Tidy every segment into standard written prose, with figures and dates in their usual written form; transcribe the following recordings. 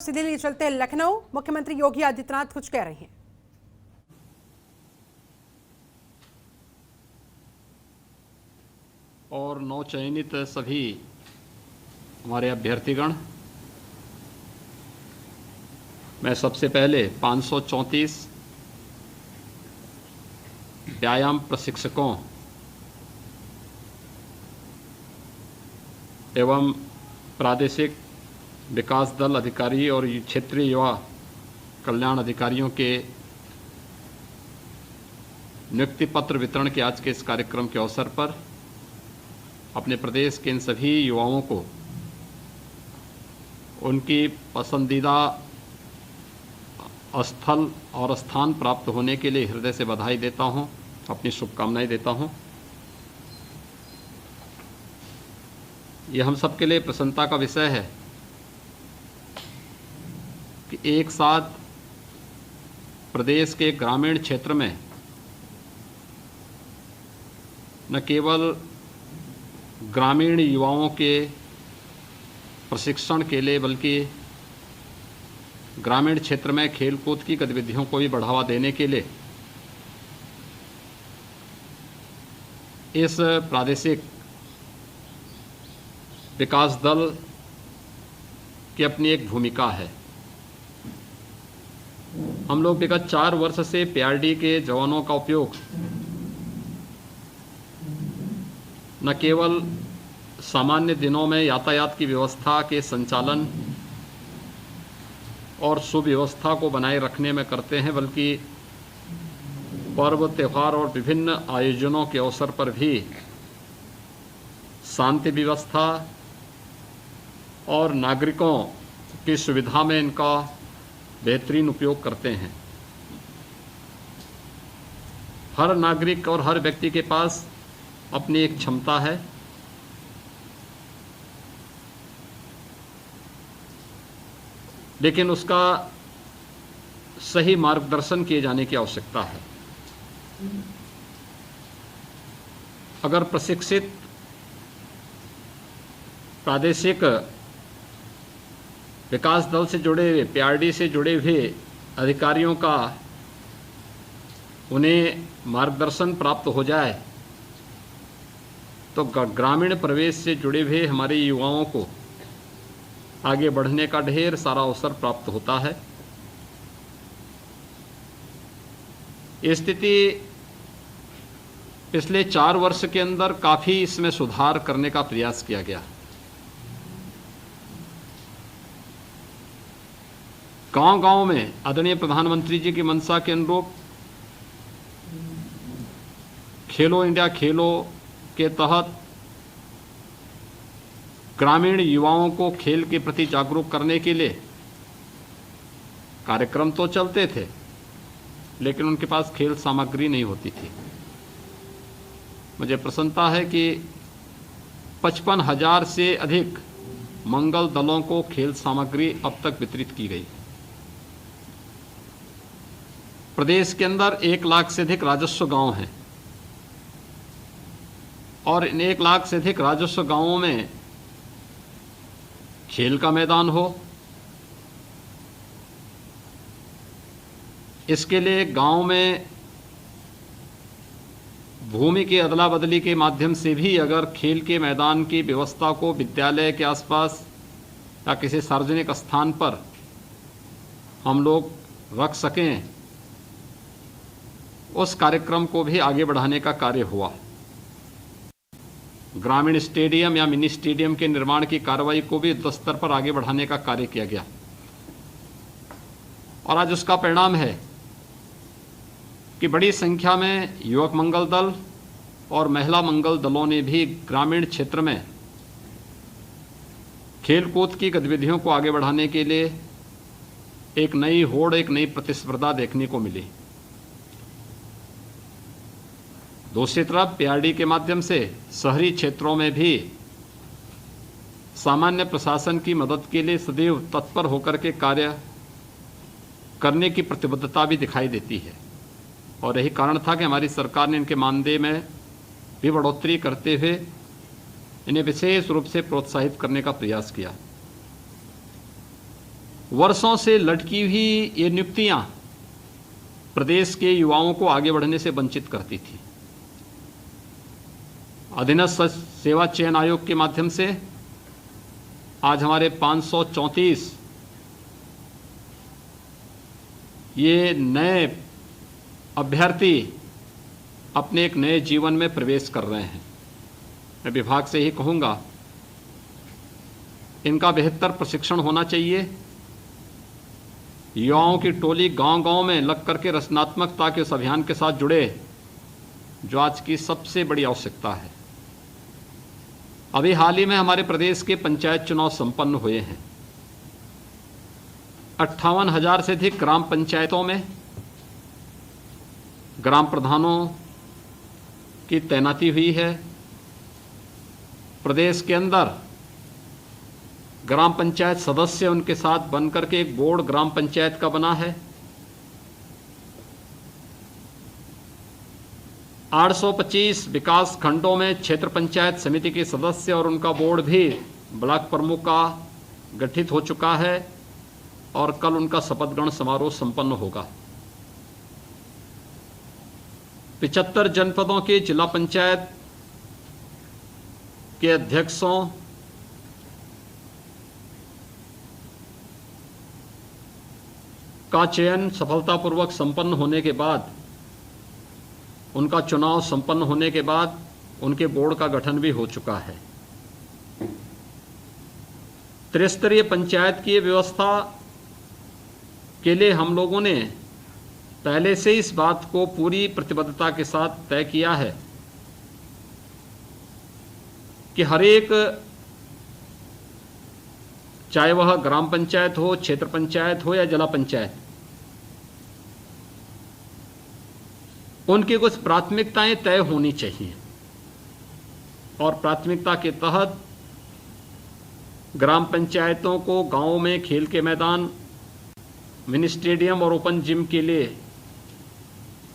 सीधे लिए चलते हैं लखनऊ। मुख्यमंत्री योगी आदित्यनाथ कुछ कह रहे हैं। और नवचयनित सभी हमारे अभ्यर्थीगण, मैं सबसे पहले 534 व्यायाम प्रशिक्षकों एवं प्रादेशिक विकास दल अधिकारी और क्षेत्रीय युवा कल्याण अधिकारियों के नियुक्ति पत्र वितरण के आज के इस कार्यक्रम के अवसर पर अपने प्रदेश के इन सभी युवाओं को उनकी पसंदीदा स्थल और स्थान प्राप्त होने के लिए हृदय से बधाई देता हूं, अपनी शुभकामनाएं देता हूं। यह हम सबके लिए प्रसन्नता का विषय है कि एक साथ प्रदेश के ग्रामीण क्षेत्र में न केवल ग्रामीण युवाओं के प्रशिक्षण के लिए बल्कि ग्रामीण क्षेत्र में खेलकूद की गतिविधियों को भी बढ़ावा देने के लिए इस प्रादेशिक विकास दल की अपनी एक भूमिका है। हम लोग विगत 4 वर्ष से पीआरडी के जवानों का उपयोग न केवल सामान्य दिनों में यातायात की व्यवस्था के संचालन और सुव्यवस्था को बनाए रखने में करते हैं, बल्कि पर्व त्यौहार और विभिन्न आयोजनों के अवसर पर भी शांति व्यवस्था और नागरिकों की सुविधा में इनका बेहतरीन उपयोग करते हैं। हर नागरिक और हर व्यक्ति के पास अपनी एक क्षमता है, लेकिन उसका सही मार्गदर्शन किए जाने की आवश्यकता है। अगर प्रशिक्षित प्रादेशिक विकास दल से जुड़े हुए पीआरडी से जुड़े हुए अधिकारियों का उन्हें मार्गदर्शन प्राप्त हो जाए तो ग्रामीण प्रवेश से जुड़े हुए हमारे युवाओं को आगे बढ़ने का ढेर सारा अवसर प्राप्त होता है। ये स्थिति पिछले 4 वर्ष के अंदर काफ़ी इसमें सुधार करने का प्रयास किया गया। गांव-गांव में आदरणीय प्रधानमंत्री जी की मंशा के अनुरूप खेलो इंडिया खेलो के तहत ग्रामीण युवाओं को खेल के प्रति जागरूक करने के लिए कार्यक्रम तो चलते थे, लेकिन उनके पास खेल सामग्री नहीं होती थी। मुझे प्रसन्नता है कि 55,000 से अधिक मंगल दलों को खेल सामग्री अब तक वितरित की गई। प्रदेश के अंदर 1 लाख से अधिक राजस्व गांव हैं और इन 1 लाख से अधिक राजस्व गांवों में खेल का मैदान हो, इसके लिए गांव में भूमि की अदला बदली के माध्यम से भी अगर खेल के मैदान की व्यवस्था को विद्यालय के आसपास या किसी सार्वजनिक स्थान पर हम लोग रख सकें, उस कार्यक्रम को भी आगे बढ़ाने का कार्य हुआ। ग्रामीण स्टेडियम या मिनी स्टेडियम के निर्माण की कार्रवाई को भी युद्ध स्तर पर आगे बढ़ाने का कार्य किया गया और आज उसका परिणाम है कि बड़ी संख्या में युवक मंगल दल और महिला मंगल दलों ने भी ग्रामीण क्षेत्र में खेलकूद की गतिविधियों को आगे बढ़ाने के लिए एक नई होड़, एक नई प्रतिस्पर्धा देखने को मिली। दूसरी तरफ पीआरडी के माध्यम से शहरी क्षेत्रों में भी सामान्य प्रशासन की मदद के लिए सदैव तत्पर होकर के कार्य करने की प्रतिबद्धता भी दिखाई देती है और यही कारण था कि हमारी सरकार ने इनके मानदेय में भी बढ़ोतरी करते हुए इन्हें विशेष रूप से प्रोत्साहित करने का प्रयास किया। वर्षों से लटकी हुई ये नियुक्तियां प्रदेश के युवाओं को आगे बढ़ने से वंचित करती थी। अधीनस्थ सेवा चयन आयोग के माध्यम से आज हमारे 534 ये नए अभ्यर्थी अपने एक नए जीवन में प्रवेश कर रहे हैं। मैं विभाग से ही कहूँगा, इनका बेहतर प्रशिक्षण होना चाहिए। युवाओं की टोली गांव-गांव में लग करके रचनात्मकता के उस अभियान के साथ जुड़े जो आज की सबसे बड़ी आवश्यकता है। अभी हाल ही में हमारे प्रदेश के पंचायत चुनाव संपन्न हुए हैं। 58,000 से अधिक ग्राम पंचायतों में ग्राम प्रधानों की तैनाती हुई है। प्रदेश के अंदर ग्राम पंचायत सदस्य उनके साथ बनकर के एक बोर्ड ग्राम पंचायत का बना है। 825 विकास खंडों में क्षेत्र पंचायत समिति के सदस्य और उनका बोर्ड भी ब्लॉक प्रमुख का गठित हो चुका है और कल उनका शपथ ग्रहण समारोह संपन्न होगा। 75 जनपदों के जिला पंचायत के अध्यक्षों का चयन सफलतापूर्वक संपन्न होने के बाद, उनका चुनाव संपन्न होने के बाद उनके बोर्ड का गठन भी हो चुका है। त्रिस्तरीय पंचायत की व्यवस्था के लिए हम लोगों ने पहले से इस बात को पूरी प्रतिबद्धता के साथ तय किया है कि हर एक, चाहे वह ग्राम पंचायत हो, क्षेत्र पंचायत हो या जिला पंचायत, उनकी कुछ प्राथमिकताएं तय होनी चाहिए और प्राथमिकता के तहत ग्राम पंचायतों को गांवों में खेल के मैदान, मिनी स्टेडियम और ओपन जिम के लिए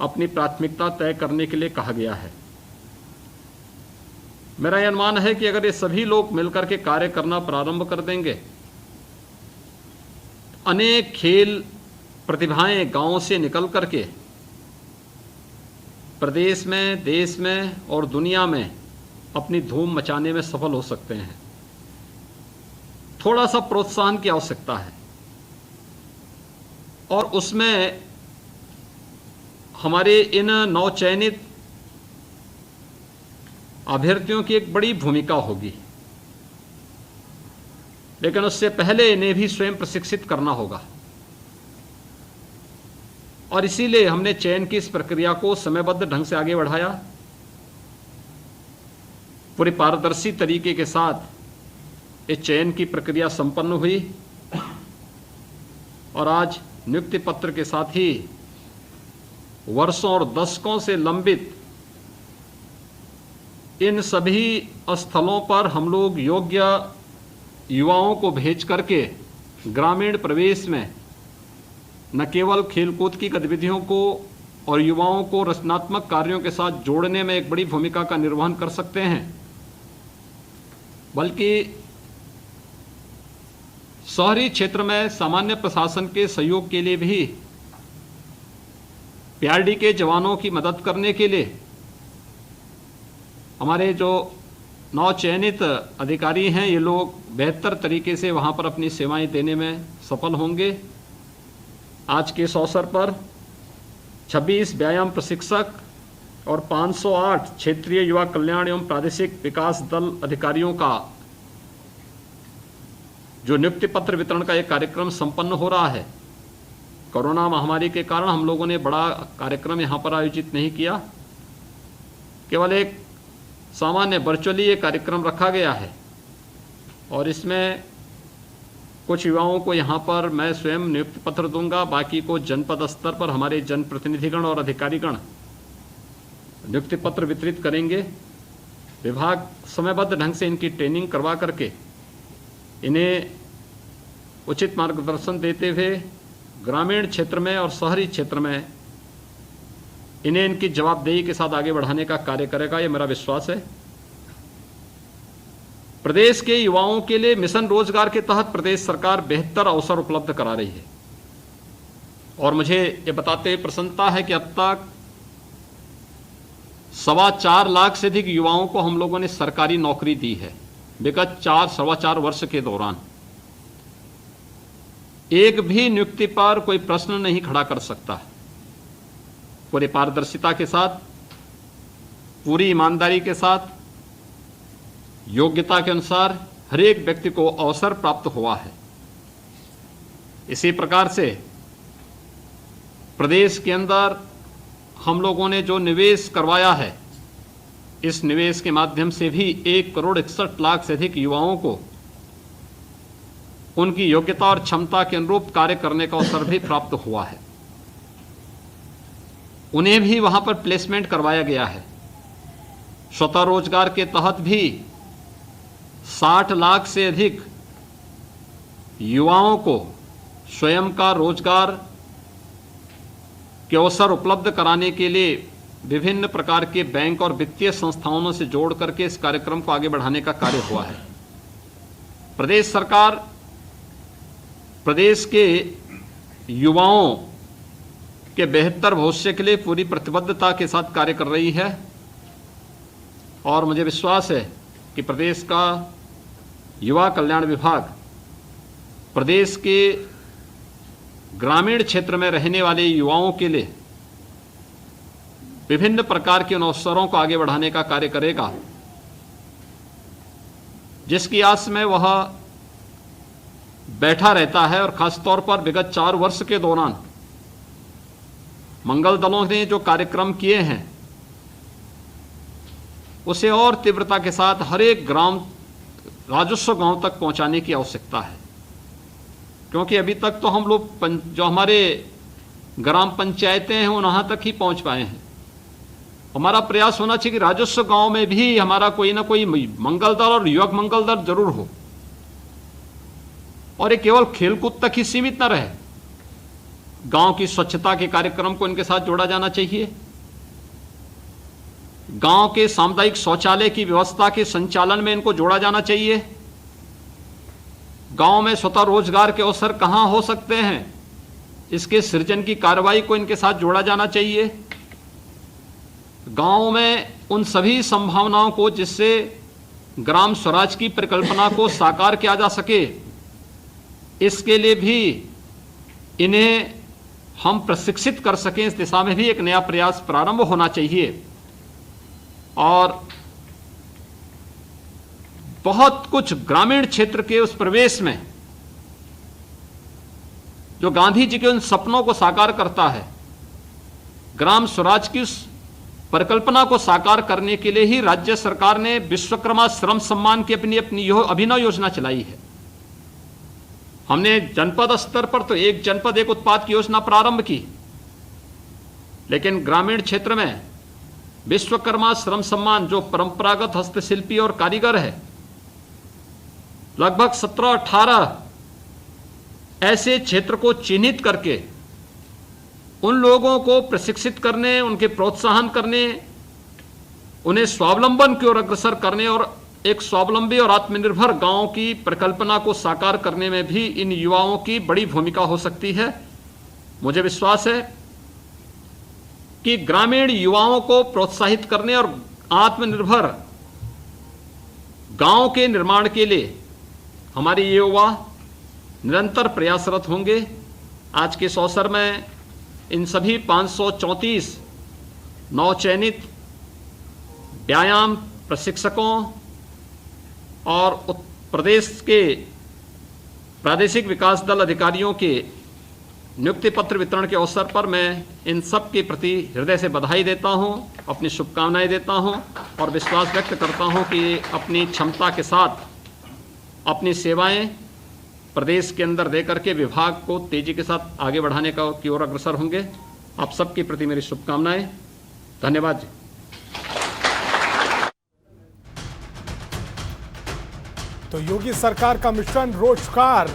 अपनी प्राथमिकता तय करने के लिए कहा गया है। मेरा यह अनुमान है कि अगर ये सभी लोग मिलकर के कार्य करना प्रारंभ कर देंगे, अनेक खेल प्रतिभाएं गांवों से निकल करके प्रदेश में, देश में और दुनिया में अपनी धूम मचाने में सफल हो सकते हैं। थोड़ा सा प्रोत्साहन की आवश्यकता है और उसमें हमारे इन नवचयनित अभ्यर्थियों की एक बड़ी भूमिका होगी, लेकिन उससे पहले इन्हें भी स्वयं प्रशिक्षित करना होगा और इसीलिए हमने चयन की इस प्रक्रिया को समयबद्ध ढंग से आगे बढ़ाया। पूरी पारदर्शी तरीके के साथ इस चयन की प्रक्रिया संपन्न हुई और आज नियुक्ति पत्र के साथ ही वर्षों और दशकों से लंबित इन सभी स्थलों पर हम लोग योग्य युवाओं को भेज करके ग्रामीण प्रवेश में न केवल खेलकूद की गतिविधियों को और युवाओं को रचनात्मक कार्यों के साथ जोड़ने में एक बड़ी भूमिका का निर्वहन कर सकते हैं, बल्कि शहरी क्षेत्र में सामान्य प्रशासन के सहयोग के लिए भी पीआरडी के जवानों की मदद करने के लिए हमारे जो नवचयनित अधिकारी हैं, ये लोग बेहतर तरीके से वहाँ पर अपनी सेवाएं देने में सफल होंगे। आज के इस अवसर पर 26 व्यायाम प्रशिक्षक और 508 क्षेत्रीय युवा कल्याण एवं प्रादेशिक विकास दल अधिकारियों का जो नियुक्ति पत्र वितरण का एक कार्यक्रम संपन्न हो रहा है। कोरोना महामारी के कारण हम लोगों ने बड़ा कार्यक्रम यहाँ पर आयोजित नहीं किया, केवल एक सामान्य वर्चुअली ये कार्यक्रम रखा गया है और इसमें कुछ युवाओं को यहाँ पर मैं स्वयं नियुक्ति पत्र दूंगा, बाकी को जनपद स्तर पर हमारे जनप्रतिनिधिगण और अधिकारीगण नियुक्ति पत्र वितरित करेंगे। विभाग समयबद्ध ढंग से इनकी ट्रेनिंग करवा करके इन्हें उचित मार्गदर्शन देते हुए ग्रामीण क्षेत्र में और शहरी क्षेत्र में इन्हें इनकी जवाबदेही के साथ आगे बढ़ाने का कार्य करेगा, ये मेरा विश्वास है। प्रदेश के युवाओं के लिए मिशन रोजगार के तहत प्रदेश सरकार बेहतर अवसर उपलब्ध करा रही है और मुझे ये बताते हुए प्रसन्नता है कि अब तक 4.25 लाख से अधिक युवाओं को हम लोगों ने सरकारी नौकरी दी है। विगत 4-4.25 वर्ष के दौरान एक भी नियुक्ति पर कोई प्रश्न नहीं खड़ा कर सकता। पूरी पारदर्शिता के साथ, पूरी ईमानदारी के साथ, योग्यता के अनुसार हर एक व्यक्ति को अवसर प्राप्त हुआ है। इसी प्रकार से प्रदेश के अंदर हम लोगों ने जो निवेश करवाया है, इस निवेश के माध्यम से भी 1,61,00,000 से अधिक युवाओं को उनकी योग्यता और क्षमता के अनुरूप कार्य करने का अवसर भी प्राप्त हुआ है। उन्हें भी वहां पर प्लेसमेंट करवाया गया है। स्वतः रोजगार के तहत भी 60 लाख से अधिक युवाओं को स्वयं का रोजगार के अवसर उपलब्ध कराने के लिए विभिन्न प्रकार के बैंक और वित्तीय संस्थाओं से जोड़ करके इस कार्यक्रम को आगे बढ़ाने का कार्य हुआ है। प्रदेश सरकार प्रदेश के युवाओं के बेहतर भविष्य के लिए पूरी प्रतिबद्धता के साथ कार्य कर रही है और मुझे विश्वास है कि प्रदेश का युवा कल्याण विभाग प्रदेश के ग्रामीण क्षेत्र में रहने वाले युवाओं के लिए विभिन्न प्रकार के अवसरों को आगे बढ़ाने का कार्य करेगा, जिसकी आस में वह बैठा रहता है। और खासतौर पर विगत 4 वर्ष के दौरान मंगल दलों ने जो कार्यक्रम किए हैं उसे और तीव्रता के साथ हर एक ग्राम राजस्व गांव तक पहुंचाने की आवश्यकता है, क्योंकि अभी तक तो हम लोग जो हमारे ग्राम पंचायतें हैं वहां तक ही पहुंच पाए हैं। हमारा प्रयास होना चाहिए कि राजस्व गांव में भी हमारा कोई ना कोई मंगल दल और युवक मंगल दल जरूर हो और ये केवल खेलकूद तक ही सीमित न रहे। गांव की स्वच्छता के कार्यक्रम को इनके साथ जोड़ा जाना चाहिए। गांव के सामुदायिक शौचालय की व्यवस्था के संचालन में इनको जोड़ा जाना चाहिए। गांव में स्वतः रोजगार के अवसर कहां हो सकते हैं, इसके सृजन की कार्रवाई को इनके साथ जोड़ा जाना चाहिए। गांव में उन सभी संभावनाओं को जिससे ग्राम स्वराज की परिकल्पना को साकार किया जा सके, इसके लिए भी इन्हें हम प्रशिक्षित कर सकें, इस दिशा में भी एक नया प्रयास प्रारंभ होना चाहिए। और बहुत कुछ ग्रामीण क्षेत्र के उस प्रवेश में जो गांधी जी के उन सपनों को साकार करता है, ग्राम स्वराज की उस परिकल्पना को साकार करने के लिए ही राज्य सरकार ने विश्वकर्मा श्रम सम्मान की अपनी अभिनव योजना चलाई है। हमने जनपद स्तर पर तो एक जनपद एक उत्पाद की योजना प्रारंभ की, लेकिन ग्रामीण क्षेत्र में विश्वकर्मा श्रम सम्मान जो परंपरागत हस्तशिल्पी और कारीगर है, लगभग 17-18 ऐसे क्षेत्र को चिन्हित करके उन लोगों को प्रशिक्षित करने, उनके प्रोत्साहन करने, उन्हें स्वावलंबन की ओर अग्रसर करने और एक स्वावलंबी और आत्मनिर्भर गांव की परिकल्पना को साकार करने में भी इन युवाओं की बड़ी भूमिका हो सकती है। मुझे विश्वास है कि ग्रामीण युवाओं को प्रोत्साहित करने और आत्मनिर्भर गांव के निर्माण के लिए हमारे ये युवा निरंतर प्रयासरत होंगे। आज के इस अवसर में इन सभी 534 नवचयनित व्यायाम प्रशिक्षकों और प्रदेश के प्रादेशिक विकास दल अधिकारियों के नियुक्ति पत्र वितरण के अवसर पर मैं इन सब के प्रति हृदय से बधाई देता हूं, अपनी शुभकामनाएं देता हूं और विश्वास व्यक्त करता हूं कि अपनी क्षमता के साथ अपनी सेवाएं प्रदेश के अंदर देकर के विभाग को तेजी के साथ आगे बढ़ाने की ओर अग्रसर होंगे। आप सबके प्रति मेरी शुभकामनाएं। धन्यवाद जी। तो योगी सरकार का मिशन रोजगार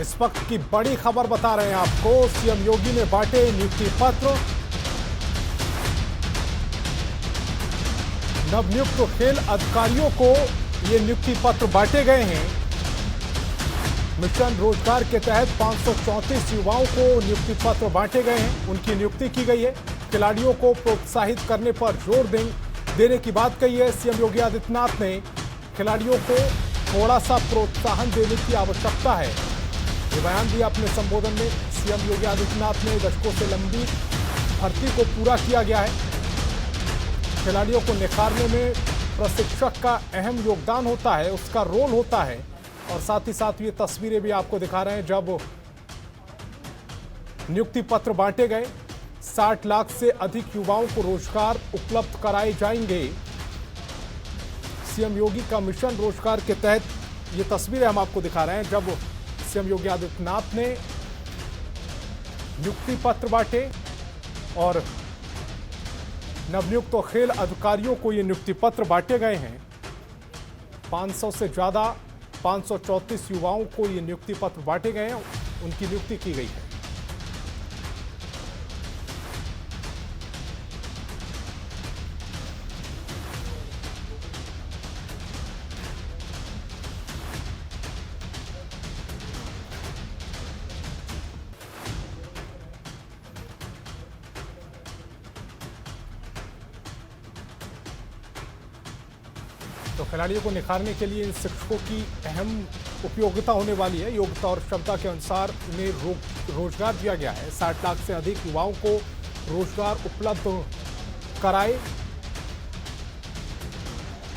इस वक्त की बड़ी खबर बता रहे हैं आपको। सीएम योगी ने बांटे नियुक्ति पत्र। नवनियुक्त खेल अधिकारियों को ये नियुक्ति पत्र बांटे गए हैं। मिशन रोजगार के तहत 534 युवाओं को नियुक्ति पत्र बांटे गए हैं, उनकी नियुक्ति की गई है। खिलाड़ियों को प्रोत्साहित करने पर जोर देने की बात कही है सीएम योगी आदित्यनाथ ने। खिलाड़ियों को थोड़ा सा प्रोत्साहन देने की आवश्यकता है, ये बयान दिया अपने संबोधन में सीएम योगी आदित्यनाथ ने। दशकों से लंबी भर्ती को पूरा किया गया है। खिलाड़ियों को निखारने में प्रशिक्षक का अहम योगदान होता है, उसका रोल होता है। और साथ ही साथ ये तस्वीरें भी आपको दिखा रहे हैं जब नियुक्ति पत्र बांटे गए। 60 लाख से अधिक युवाओं को रोजगार उपलब्ध कराए जाएंगे। सीएम योगी का मिशन रोजगार के तहत ये तस्वीरें हम आपको दिखा रहे हैं जब सीएम योगी आदित्यनाथ ने नियुक्ति पत्र बांटे और नवनियुक्त खेल अधिकारियों को ये नियुक्ति पत्र बांटे गए हैं। 500 से ज्यादा 534 युवाओं को ये नियुक्ति पत्र बांटे गए हैं, उनकी नियुक्ति की गई है। तो खिलाड़ियों को निखारने के लिए इन शिक्षकों की अहम उपयोगिता होने वाली है। योग्यता और क्षमता के अनुसार इन्हें रोजगार दिया गया है। 60 लाख से अधिक युवाओं को रोजगार उपलब्ध कराए।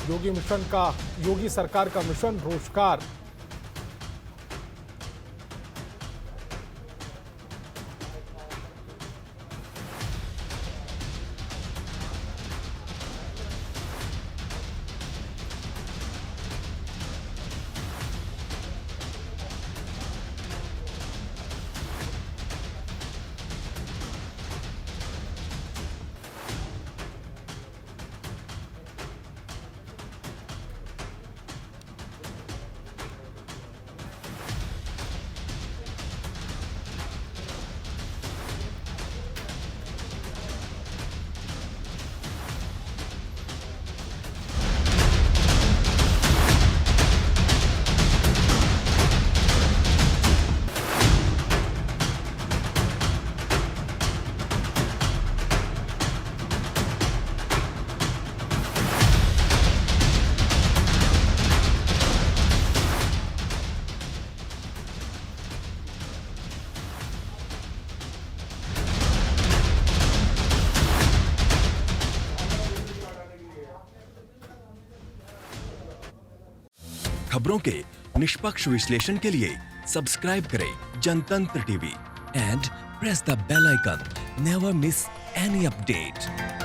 योगी सरकार का मिशन रोजगार खबरों के निष्पक्ष विश्लेषण के लिए सब्सक्राइब करें Jantantra TV and press the bell icon. Never miss any update.